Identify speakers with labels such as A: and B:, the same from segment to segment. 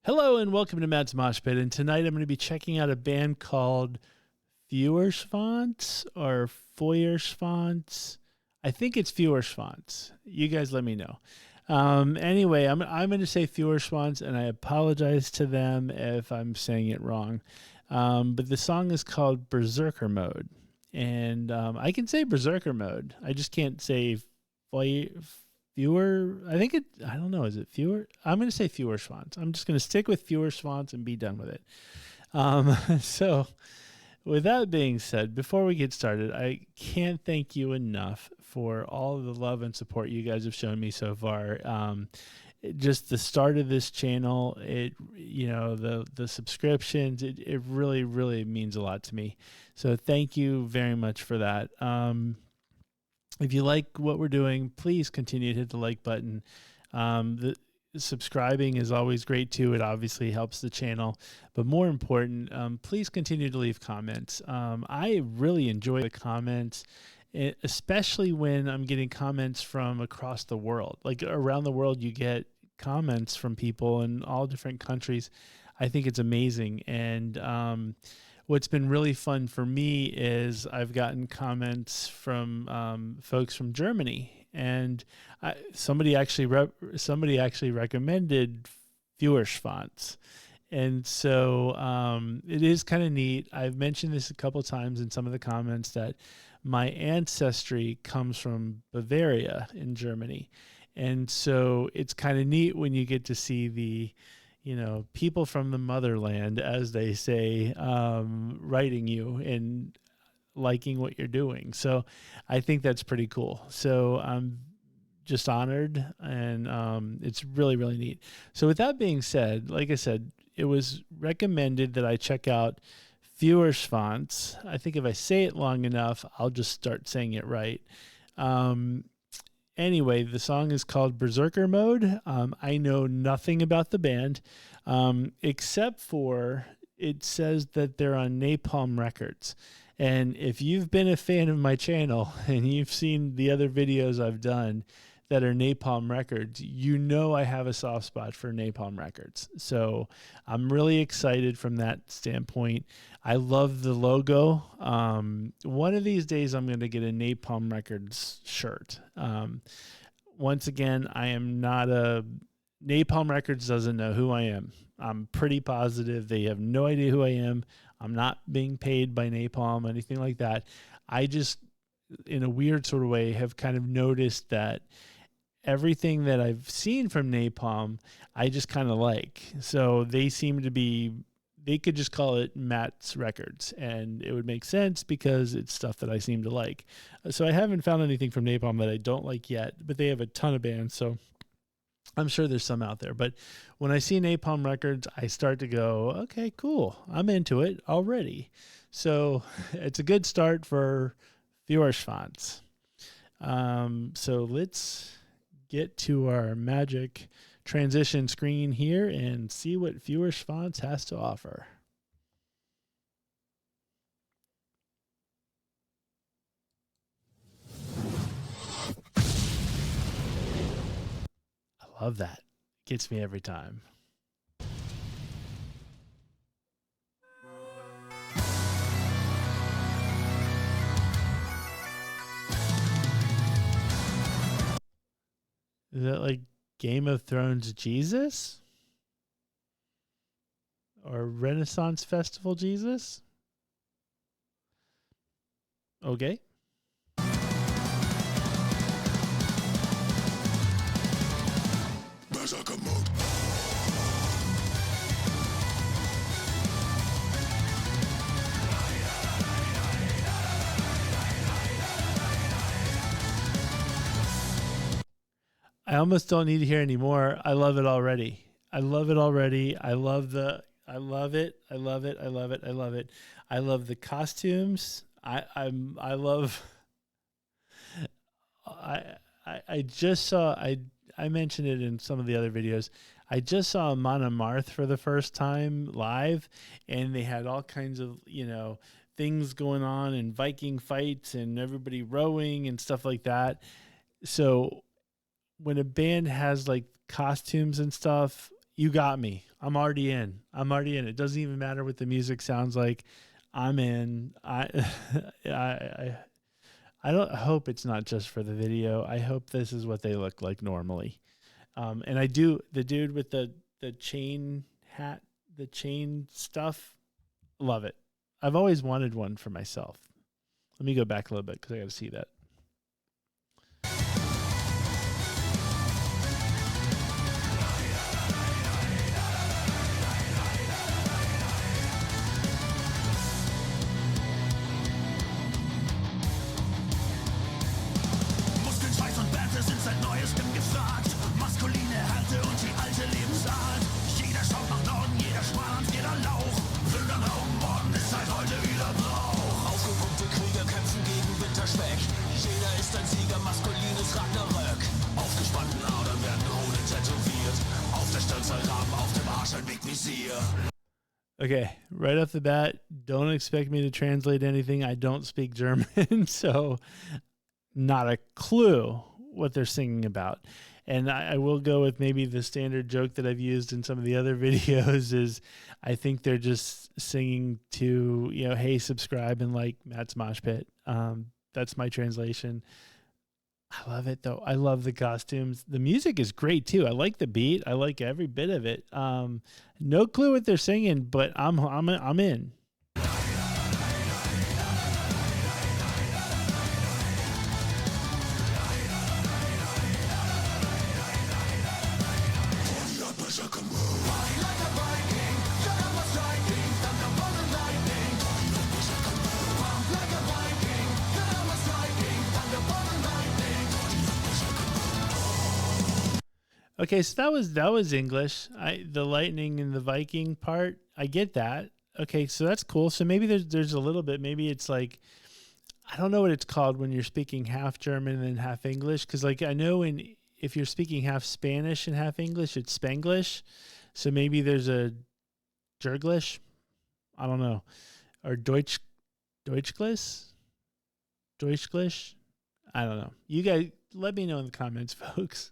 A: Hello and welcome to Matt's Mosh Pit. And tonight I'm going to be checking out a band called Feuerschwantz or Feuerschwantz. I think it's Feuerschwantz. You guys let me know. Anyway, I'm going to say Feuerschwantz, and I apologize to them if I'm saying it wrong. But the song is called Berzerkermode. And I can say Berzerkermode. I just can't say Fewer, I think I don't know, is it fewer? I'm going to say Feuerschwantz. I'm just going to stick with Feuerschwantz and be done with it. So, with that being said, before we get started, I can't thank you enough for all of the love and support you guys have shown me so far. Just the start of this channel, the subscriptions, it really, really means a lot to me. So, thank you very much for that. If you like what we're doing, please continue to hit the like button. The subscribing is always great too. It obviously helps the channel, but more important, please continue to leave comments. I really enjoy the comments, especially when I'm getting comments from across the world. Like around the world, you get comments from people in all different countries. I think it's amazing. And what's been really fun for me is I've gotten comments from folks from Germany, and somebody actually recommended Feuerschwantz, and so it is kind of neat. I've mentioned this a couple times in some of the comments that my ancestry comes from Bavaria in Germany, and so it's kind of neat when you get to see the people from the motherland, as they say, writing you and liking what you're doing. So I think that's pretty cool. So I'm just honored, and it's really, really neat. So with that being said, like I said, it was recommended that I check out Feuerschwantz. I think if I say it long enough, I'll just start saying it right. Anyway, the song is called Berzerkermode. I know nothing about the band, except for it says that they're on Napalm Records. And if you've been a fan of my channel and you've seen the other videos I've done that are Napalm Records, you know I have a soft spot for Napalm Records. So I'm really excited from that standpoint. I love the logo. One of these days I'm going to get a Napalm Records shirt. Once again, I am not Napalm Records doesn't know who I am. I'm pretty positive they have no idea who I am. I'm not being paid by Napalm, anything like that. I just, in a weird sort of way, have kind of noticed that everything that I've seen from Napalm, I just kind of like. So they seem to be, they could just call it Matt's Records, and it would make sense because it's stuff that I seem to like. So I haven't found anything from Napalm that I don't like yet, but they have a ton of bands, so I'm sure there's some out there. But when I see Napalm Records, I start to go, okay, cool. I'm into it already. So it's a good start for Feuerschwantz. So let's get to our magic transition screen here and see what Feuerschwantz has to offer. I love that. Gets me every time. Is that like Game of Thrones Jesus? Or Renaissance Festival Jesus? Okay.
B: Berzerkermode.
A: I almost don't need to hear any more. I love it already. I love it already. I love it. I love it. I love it. I love it. I love the costumes. I just saw, I mentioned it in some of the other videos. I just saw Monomarth for the first time live, and they had all kinds of, things going on and Viking fights and everybody rowing and stuff like that. So when a band has like costumes and stuff, You got me. I'm already in. It doesn't even matter what the music sounds like. I'm in. I don't hope it's not just for the video. I hope this is what they look like normally. And I do, the dude with the chain hat, the chain stuff, love it. I've always wanted one for myself. Let me go back a little bit because I got to see that. Okay, right off the bat, don't expect me to translate anything. I don't speak German, so not a clue what they're singing about. And I will go with maybe the standard joke that I've used in some of the other videos is I think they're just singing to, hey, subscribe and like Matt's Mosh Pit. That's my translation. I love it though. I love the costumes. The music is great too. I like the beat. I like every bit of it. No clue what they're singing, but I'm in. Okay, so that was English. The lightning and the Viking part, I get that. Okay, so that's cool. So maybe there's a little bit. Maybe it's like, I don't know what it's called when you're speaking half German and half English. Because like I know if you're speaking half Spanish and half English, it's Spanglish. So maybe there's a Jerglish. I don't know, or Deutschglish. I don't know. You guys, let me know in the comments, folks.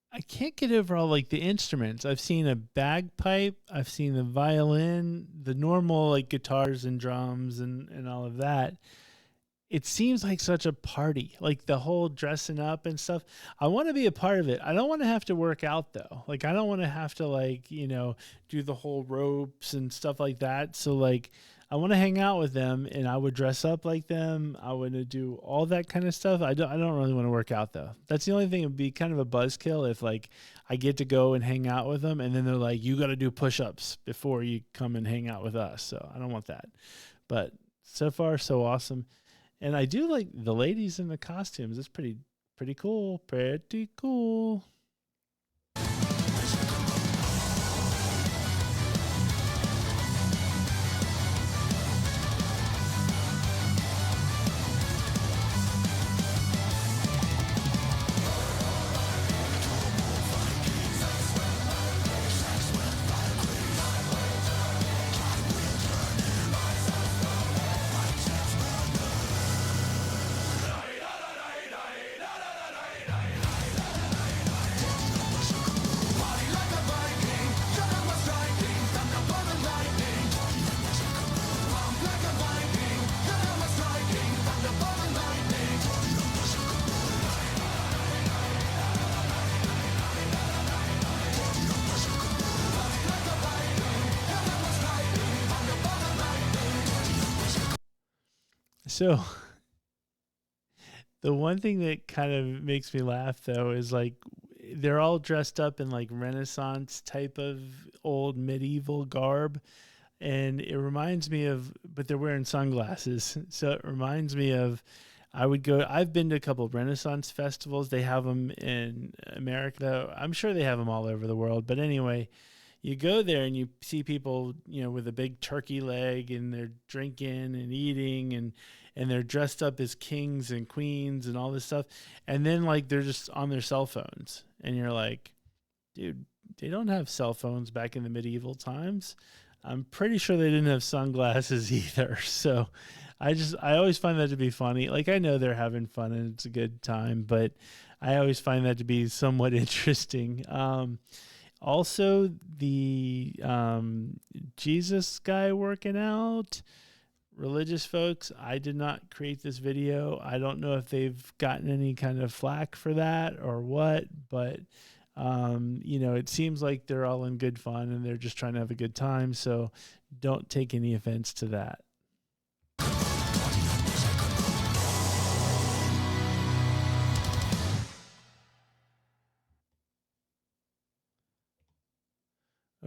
A: I can't get over all like the instruments. I've seen a bagpipe, I've seen the violin, the normal like guitars and drums and all of that. It seems like such a party, like the whole dressing up and stuff. I want to be a part of it. I don't want to have to work out though. Like I don't want to have to like, do the whole ropes and stuff like that. So like I want to hang out with them and I would dress up like them. I would do all that kind of stuff. I don't really want to work out though. That's the only thing. It would be kind of a buzzkill if like I get to go and hang out with them and then they're like, you got to do push-ups before you come and hang out with us. So I don't want that, but so far so awesome. And I do like the ladies in the costumes. It's pretty cool. Pretty cool. So the one thing that kind of makes me laugh though is like they're all dressed up in like Renaissance type of old medieval garb, and it reminds me of, but they're wearing sunglasses. So it reminds me of, I've been to a couple of Renaissance festivals. They have them in America. I'm sure they have them all over the world. But anyway, you go there and you see people, with a big turkey leg, and they're drinking and eating, and they're dressed up as kings and queens and all this stuff. And then like they're just on their cell phones, and you're like, dude, they don't have cell phones back in the medieval times. I'm pretty sure they didn't have sunglasses either. So I always find that to be funny. Like, I know they're having fun and it's a good time, but I always find that to be somewhat interesting. Also, the Jesus guy working out, religious folks, I did not create this video. I don't know if they've gotten any kind of flack for that or what, but it seems like they're all in good fun and they're just trying to have a good time. So don't take any offense to that.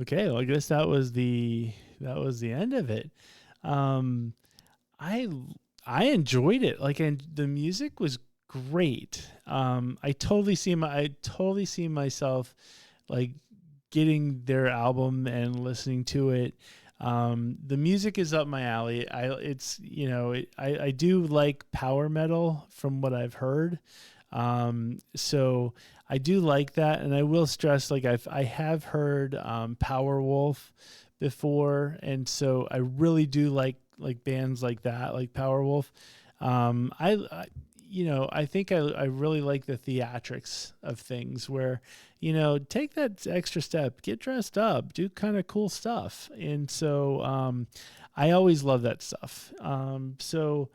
A: Okay, well, I guess that was the end of it. Um, I I enjoyed it. Like, and the music was great. I totally see myself like getting their album and listening to it. The music is up my alley. I do like power metal from what I've heard. So I do like that, and I will stress, like, I have heard Power Wolf before, and so I really do like bands like that, like Power Wolf. I think I really like the theatrics of things where, take that extra step, get dressed up, do kind of cool stuff. And so I always love that stuff. So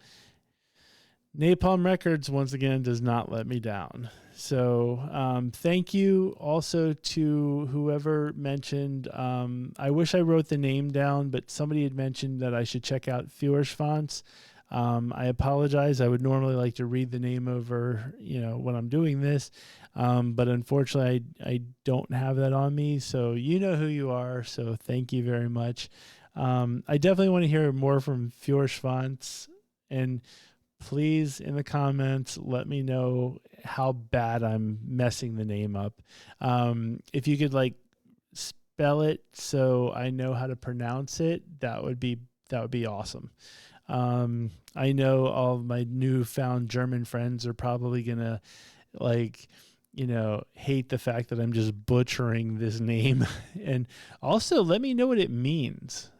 A: Napalm Records, once again, does not let me down. So thank you also to whoever mentioned. I wish I wrote the name down, but somebody had mentioned that I should check out Feuerschwantz. I apologize. I would normally like to read the name over, when I'm doing this. But unfortunately, I don't have that on me. So you know who you are. So thank you very much. I definitely want to hear more from Feuerschwantz, and please, in the comments, let me know how bad I'm messing the name up. If you could spell it so I know how to pronounce it, that would be awesome. I know all of my newfound German friends are probably gonna hate the fact that I'm just butchering this name. And also let me know what it means.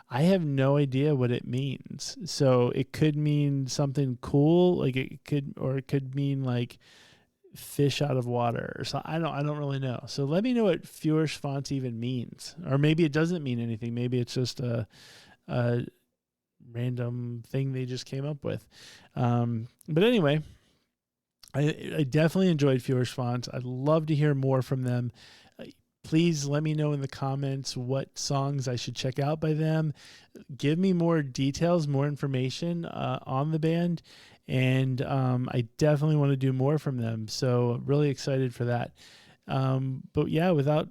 A: I have no idea what it means. So it could mean something cool, it could mean like fish out of water or so. I don't really know. So let me know what Feuerschwantz even means. Or maybe it doesn't mean anything. Maybe it's just a random thing they just came up with. But anyway, I definitely enjoyed Feuerschwantz. I'd love to hear more from them. Please let me know in the comments what songs I should check out by them. Give me more details, more information on the band. And I definitely want to do more from them. So really excited for that. But yeah, without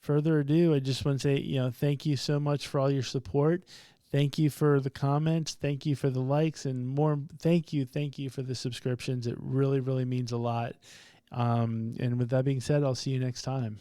A: further ado, I just want to say, thank you so much for all your support. Thank you for the comments. Thank you for the likes, and more. Thank you for the subscriptions. It really, really means a lot. And with that being said, I'll see you next time.